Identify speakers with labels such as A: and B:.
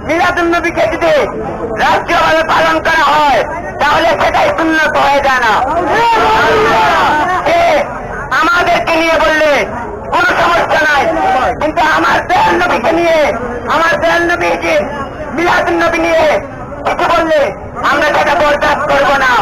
A: মিলাদুন নবীকে যদি রাষ্ট্রীয়ভাবে পালন করা হয় তাহলে সেটাই সুন্নত হয়ে যায় না। আমাদেরকে নিয়ে বললে কোনো সমস্যা নাই, কিন্তু আমার দয়াল নবীকে নিয়ে, আমার দয়াল নবী যে মিলাদুন নবী নিয়ে কিছু বললে আমরা সেটা বরদাস্ত করবো না।